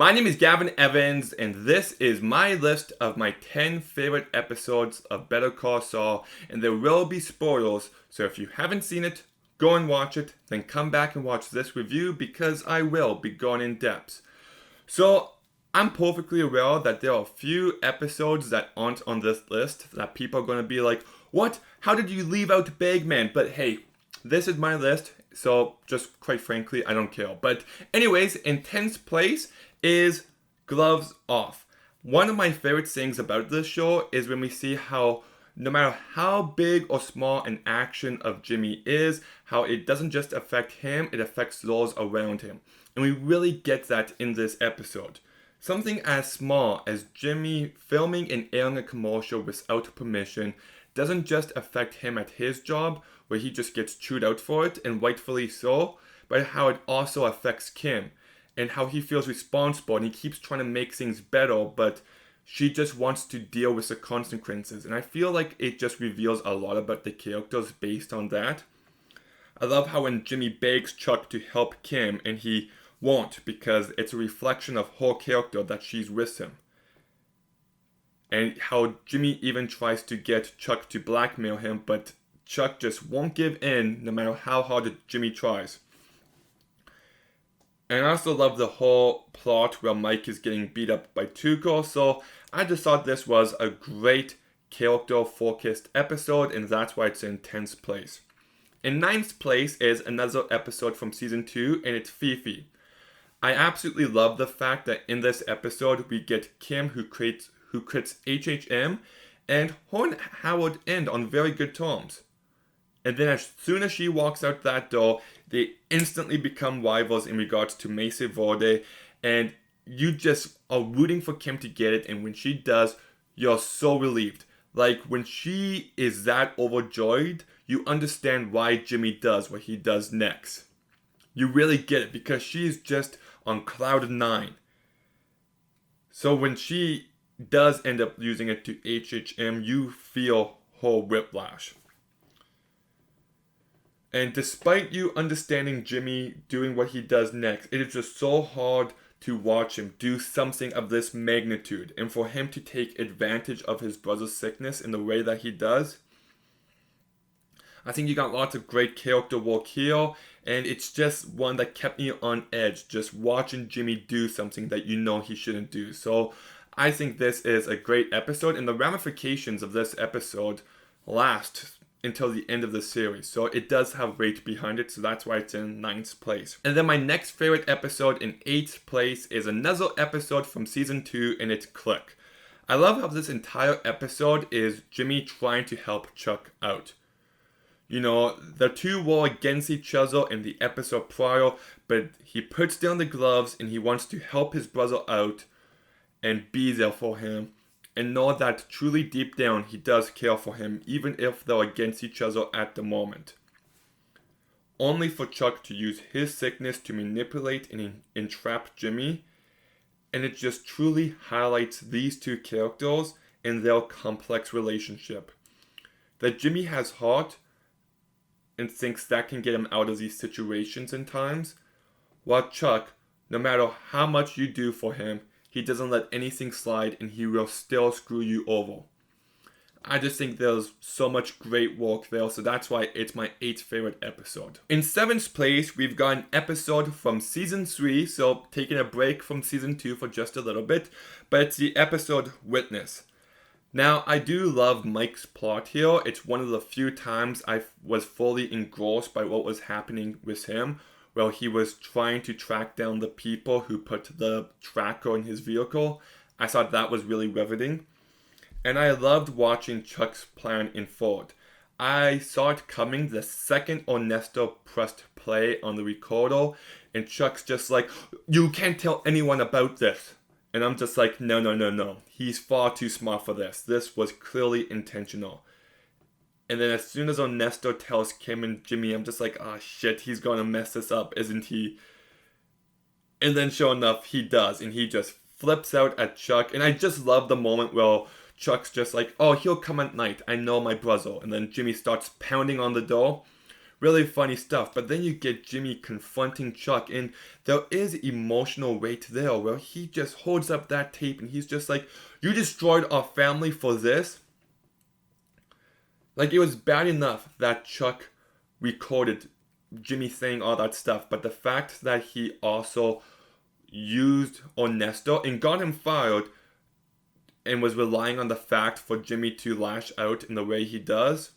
My name is Gavin Evans, and this is my list of my 10 favorite episodes of Better Call Saul, and there will be spoilers, so if you haven't seen it, go and watch it, then come back and watch this review because I will be going in depth. So, I'm perfectly aware that there are a few episodes that aren't on this list that people are going to be like, what? How did you leave out Bagman? But hey, this is my list, so just quite frankly, I don't care. But anyways, in 10th place is Gloves Off. One of my favorite things about this show is when we see how no matter how big or small an action of Jimmy is, how it doesn't just affect him, it affects those around him. And we really get that in this episode. Something as small as Jimmy filming and airing a commercial without permission doesn't just affect him at his job, where he just gets chewed out for it, and rightfully so, but how it also affects Kim, and how he feels responsible, and he keeps trying to make things better, but she just wants to deal with the consequences. And I feel like it just reveals a lot about the characters based on that. I love how when Jimmy begs Chuck to help Kim, and he won't because it's a reflection of her character that she's with him. And how Jimmy even tries to get Chuck to blackmail him, but Chuck just won't give in no matter how hard Jimmy tries. And I also love the whole plot where Mike is getting beat up by Tuco, so I just thought this was a great character-focused episode, and that's why it's in 10th place. In 9th place is another episode from Season 2, and it's Fifi. I absolutely love the fact that in this episode we get Kim who quits HHM, and her and Howard end on very good terms. And then as soon as she walks out that door, they instantly become rivals in regards to Mesa Verde, and you just are rooting for Kim to get it, and when she does, you're so relieved. Like, when she is that overjoyed, you understand why Jimmy does what he does next. You really get it, because she's just on cloud 9. So when she does end up losing it to HHM, you feel her whiplash. And despite you understanding Jimmy doing what he does next, it is just so hard to watch him do something of this magnitude. And for him to take advantage of his brother's sickness in the way that he does, I think you got lots of great character work here. And it's just one that kept me on edge, just watching Jimmy do something that you know he shouldn't do. So I think this is a great episode, and the ramifications of this episode last until the end of the series. So it does have weight behind it, so that's why it's in 9th place. And then my next favorite episode in 8th place is another episode from Season 2, and it's Click. I love how this entire episode is Jimmy trying to help Chuck out. You know, the two were against each other in the episode prior, but he puts down the gloves and he wants to help his brother out and be there for him, and know that truly deep down he does care for him, even if they're against each other at the moment. Only for Chuck to use his sickness to manipulate and entrap Jimmy, and it just truly highlights these two characters and their complex relationship. That Jimmy has heart and thinks that can get him out of these situations in times, while Chuck, no matter how much you do for him, he doesn't let anything slide, and he will still screw you over. I just think there's so much great work there, so that's why it's my 8th favorite episode. In 7th place, we've got an episode from Season 3, so taking a break from Season 2 for just a little bit, but it's the episode Witness. Now, I do love Mike's plot here. It's one of the few times I was fully engrossed by what was happening with him, while he was trying to track down the people who put the tracker in his vehicle. I thought that was really riveting. And I loved watching Chuck's plan unfold. I saw it coming the second Ernesto pressed play on the recorder, and Chuck's just like, you can't tell anyone about this. And I'm just like, no. He's far too smart for this. This was clearly intentional. And then as soon as Ernesto tells Kim and Jimmy, I'm just like, oh shit, he's gonna mess this up, isn't he? And then sure enough, he does. And he just flips out at Chuck. And I just love the moment where Chuck's just like, oh, he'll come at night. I know my brother. And then Jimmy starts pounding on the door, really funny stuff. But then you get Jimmy confronting Chuck, and there is emotional weight there where he just holds up that tape and he's just like, you destroyed our family for this? Like, it was bad enough that Chuck recorded Jimmy saying all that stuff, but the fact that he also used Ernesto and got him fired and was relying on the fact for Jimmy to lash out in the way he does,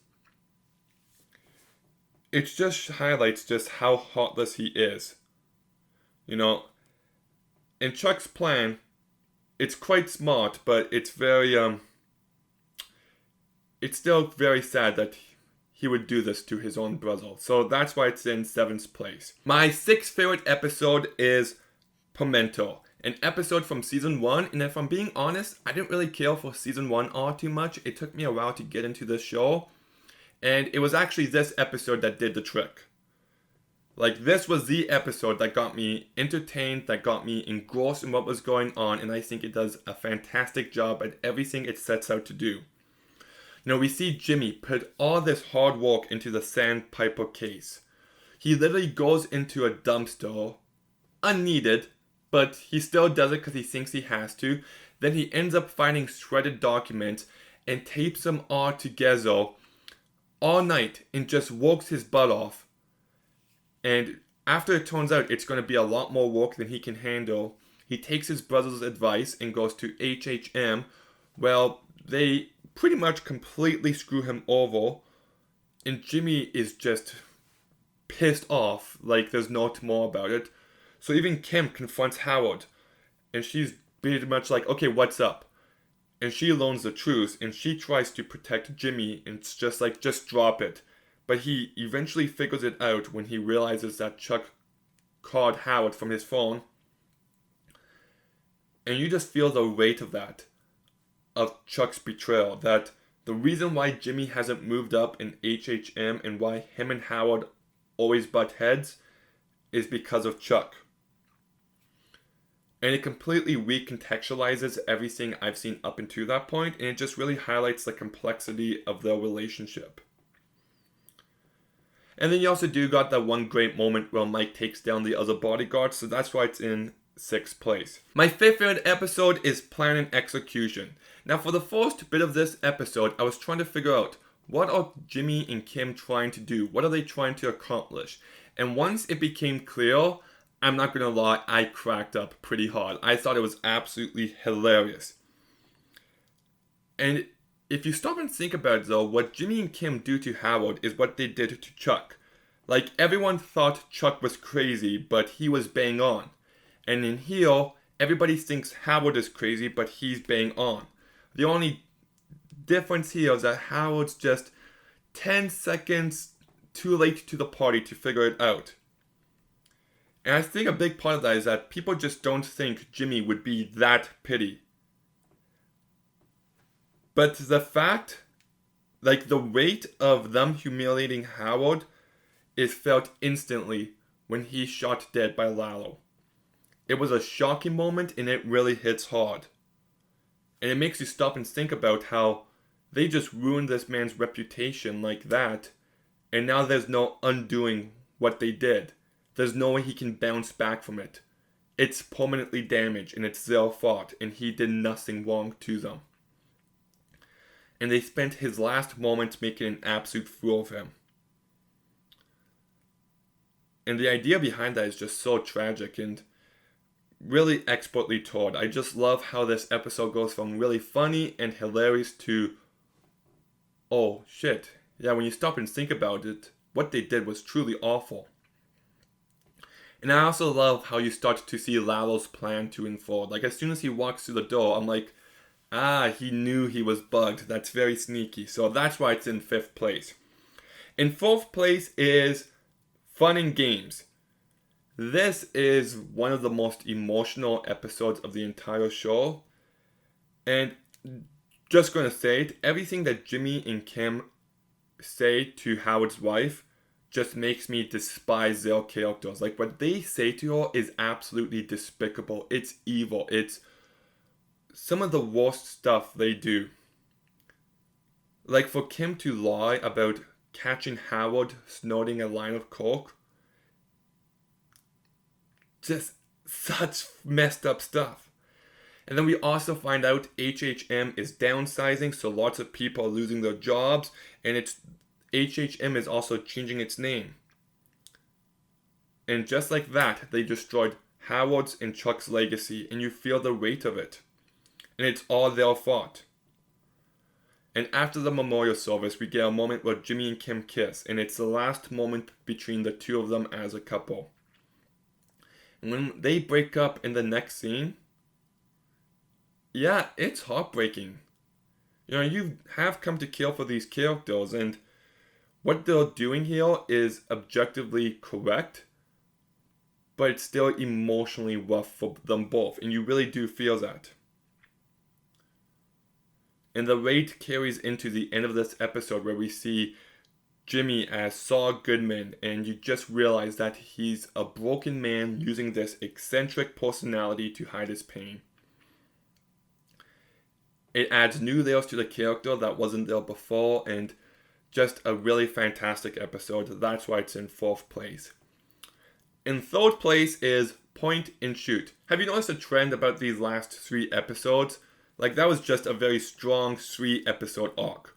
it just highlights just how heartless he is. You know, in Chuck's plan, it's quite smart, but it's very, it's still very sad that he would do this to his own brother. So that's why it's in 7th place. My 6th favorite episode is Pimento, an episode from season 1, and if I'm being honest, I didn't really care for season 1 all too much. It took me a while to get into this show, and it was actually this episode that did the trick. Like, this was the episode that got me entertained, that got me engrossed in what was going on, and I think it does a fantastic job at everything it sets out to do. You know, we see Jimmy put all this hard work into the sandpiper case. He literally goes into a dumpster, unneeded, but he still does it because he thinks he has to. Then he ends up finding shredded documents and tapes them all together all night and just works his butt off. And after it turns out it's going to be a lot more work than he can handle, he takes his brother's advice and goes to HHM. Well, they pretty much completely screw him over, and Jimmy is just pissed off, like there's no tomorrow about it. So even Kim confronts Howard, and she's pretty much like, okay, what's up? And she learns the truth, and she tries to protect Jimmy, and it's just like, just drop it. But he eventually figures it out when he realizes that Chuck called Howard from his phone. And you just feel the weight of that, of Chuck's betrayal, that the reason why Jimmy hasn't moved up in HHM and why him and Howard always butt heads is because of Chuck. And it completely recontextualizes everything I've seen up until that point, and it just really highlights the complexity of their relationship. And then you also do got that one great moment where Mike takes down the other bodyguard, so that's why it's in 6th place. My 5th favorite episode is Plan and Execution. Now, for the first bit of this episode, I was trying to figure out, what are Jimmy and Kim trying to do? What are they trying to accomplish? And once it became clear, I'm not going to lie, I cracked up pretty hard. I thought it was absolutely hilarious. And if you stop and think about it though, what Jimmy and Kim do to Howard is what they did to Chuck. Like, everyone thought Chuck was crazy, but he was bang on. And in here, everybody thinks Howard is crazy, but he's bang on. The only difference here is that Howard's just 10 seconds too late to the party to figure it out. And I think a big part of that is that people just don't think Jimmy would be that petty. But the fact, like the weight of them humiliating Howard is felt instantly when he's shot dead by Lalo. It was a shocking moment and it really hits hard. And it makes you stop and think about how they just ruined this man's reputation like that, and now there's no undoing what they did. There's no way he can bounce back from it. It's permanently damaged and it's their fault, and he did nothing wrong to them. And they spent his last moments making an absolute fool of him. And the idea behind that is just so tragic and really expertly told. I just love how this episode goes from really funny and hilarious to, oh shit, yeah, when you stop and think about it, what they did was truly awful. And I also love how you start to see Lalo's plan to unfold. Like, as soon as he walks through the door, I'm like, he knew he was bugged. That's very sneaky. So that's why it's in 5th place. In 4th place is Fun and Games. This is one of the most emotional episodes of the entire show. And just going to say it, everything that Jimmy and Kim say to Howard's wife just makes me despise their characters. Like, what they say to her is absolutely despicable. It's evil. It's some of the worst stuff they do. Like, for Kim to lie about catching Howard snorting a line of coke. Just such messed up stuff. And then we also find out HHM is downsizing, so lots of people are losing their jobs, and HHM is also changing its name. And just like that, they destroyed Howard's and Chuck's legacy, and you feel the weight of it. And it's all their fault. And after the memorial service, we get a moment where Jimmy and Kim kiss, and it's the last moment between the two of them as a couple. And when they break up in the next scene, yeah, it's heartbreaking. You know, you have come to care for these characters, and what they're doing here is objectively correct, but it's still emotionally rough for them both, and you really do feel that. And the rate carries into the end of this episode where we see Jimmy as Saul Goodman, and you just realize that he's a broken man using this eccentric personality to hide his pain. It adds new layers to the character that wasn't there before, and just a really fantastic episode. That's why it's in 4th place. In 3rd place is Point and Shoot. Have you noticed a trend about these last 3 episodes? Like, that was just a very strong 3 episode arc.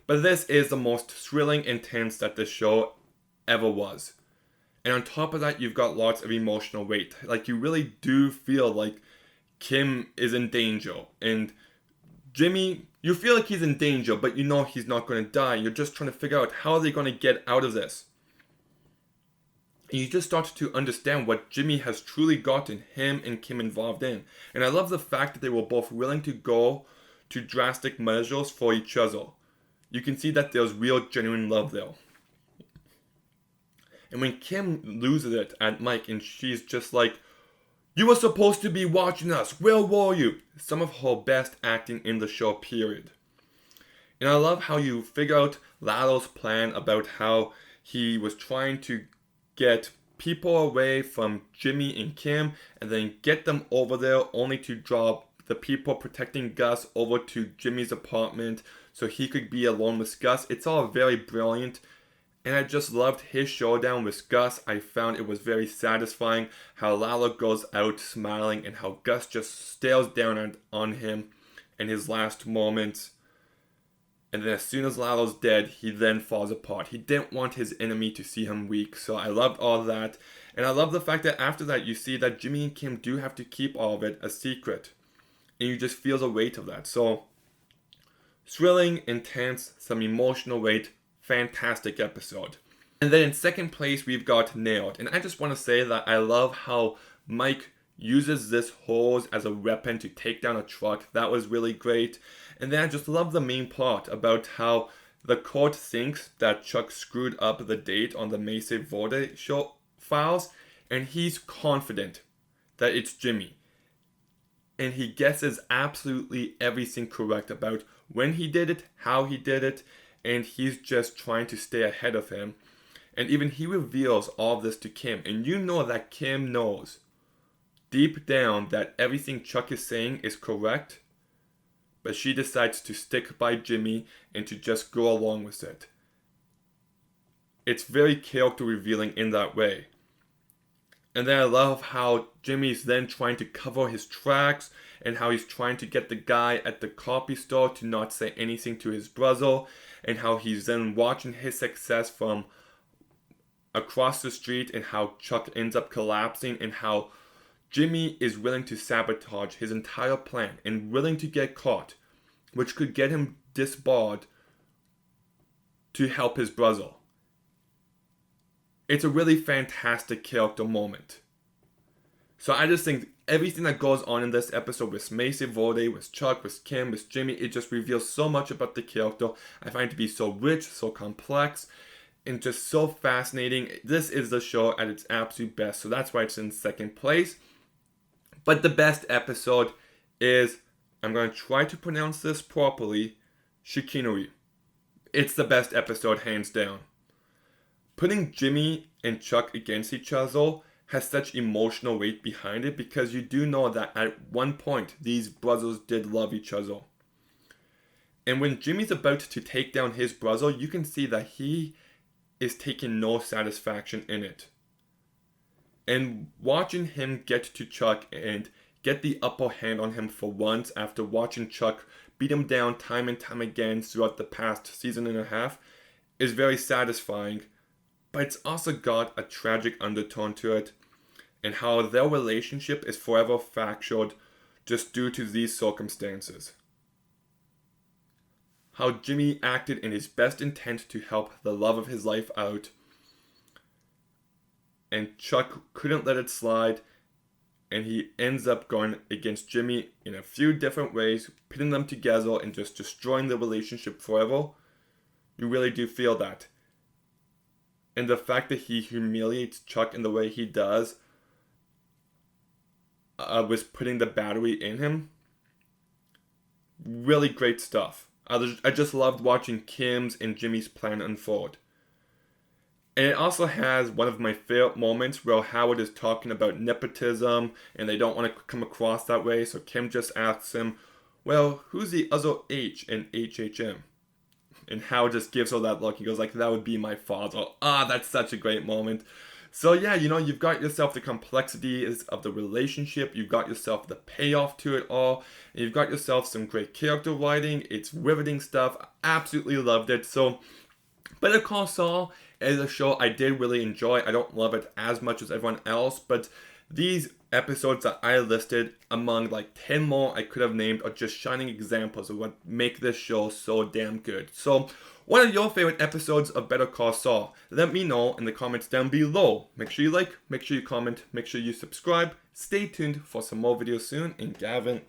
But this is the most thrilling intense that the show ever was. And on top of that, you've got lots of emotional weight. Like, you really do feel like Kim is in danger, and Jimmy, you feel like he's in danger, but you know he's not going to die. You're just trying to figure out how are they going to get out of this. And you just start to understand what Jimmy has truly gotten him and Kim involved in. And I love the fact that they were both willing to go to drastic measures for each other. You can see that there's real, genuine love there. And when Kim loses it at Mike and she's just like, "You were supposed to be watching us. Where were you?" Some of her best acting in the show, period. And I love how you figure out Lalo's plan about how he was trying to get people away from Jimmy and Kim and then get them over there only to draw the people protecting Gus over to Jimmy's apartment so he could be alone with Gus. It's all very brilliant. And I just loved his showdown with Gus. I found it was very satisfying how Lalo goes out smiling and how Gus just stares down on him in his last moments. And then as soon as Lalo's dead, he then falls apart. He didn't want his enemy to see him weak, so I loved all that. And I love the fact that after that, you see that Jimmy and Kim do have to keep all of it a secret. And you just feel the weight of that. So, thrilling, intense, some emotional weight, fantastic episode. And then in 2nd place, we've got Nailed. And I just want to say that I love how Mike uses this hose as a weapon to take down a truck. That was really great. And then I just love the main plot about how the court thinks that Chuck screwed up the date on the Mesa Verde show files, and he's confident that it's Jimmy. And he guesses absolutely everything correct about when he did it, how he did it, and he's just trying to stay ahead of him. And even he reveals all of this to Kim, and you know that Kim knows deep down that everything Chuck is saying is correct, but she decides to stick by Jimmy and to just go along with it. It's very character revealing in that way. And then I love how Jimmy's then trying to cover his tracks and how he's trying to get the guy at the copy store to not say anything to his brother, and how he's then watching his success from across the street and how Chuck ends up collapsing, and how Jimmy is willing to sabotage his entire plan and willing to get caught, which could get him disbarred to help his brother. It's a really fantastic character moment. So I just think everything that goes on in this episode with Mesa Verde, with Chuck, with Kim, with Jimmy, it just reveals so much about the character. I find it to be so rich, so complex, and just so fascinating. This is the show at its absolute best, so that's why it's in 2nd place. But the best episode is, I'm going to try to pronounce this properly, Chicanery. It's the best episode, hands down. Putting Jimmy and Chuck against each other has such emotional weight behind it, because you do know that at one point these brothers did love each other. And when Jimmy's about to take down his brother, you can see that he is taking no satisfaction in it. And watching him get to Chuck and get the upper hand on him for once after watching Chuck beat him down time and time again throughout the past season and a half is very satisfying. But it's also got a tragic undertone to it, and how their relationship is forever fractured just due to these circumstances. How Jimmy acted in his best intent to help the love of his life out, and Chuck couldn't let it slide, and he ends up going against Jimmy in a few different ways, pitting them together and just destroying the relationship forever. You really do feel that. And the fact that he humiliates Chuck in the way he does, was putting the battery in him. Really great stuff. I just loved watching Kim's and Jimmy's plan unfold. And it also has one of my favorite moments where Howard is talking about nepotism and they don't want to come across that way, so Kim just asks him, well, who's the other H in HHM? And Howard just gives her that look. He goes like, that would be my father. That's such a great moment. So yeah, you've got yourself the complexities of the relationship, you've got yourself the payoff to it all, and you've got yourself some great character writing. It's riveting stuff. I absolutely loved it. So Better Call Saul is a show I did really enjoy. I don't love it as much as everyone else, but these episodes that I listed, among like 10 more I could have named, are just shining examples of what make this show so damn good. So what are your favorite episodes of Better Call Saul? Let me know in the comments down below. Make sure you like, make sure you comment, make sure you subscribe. Stay tuned for some more videos soon, and Gavin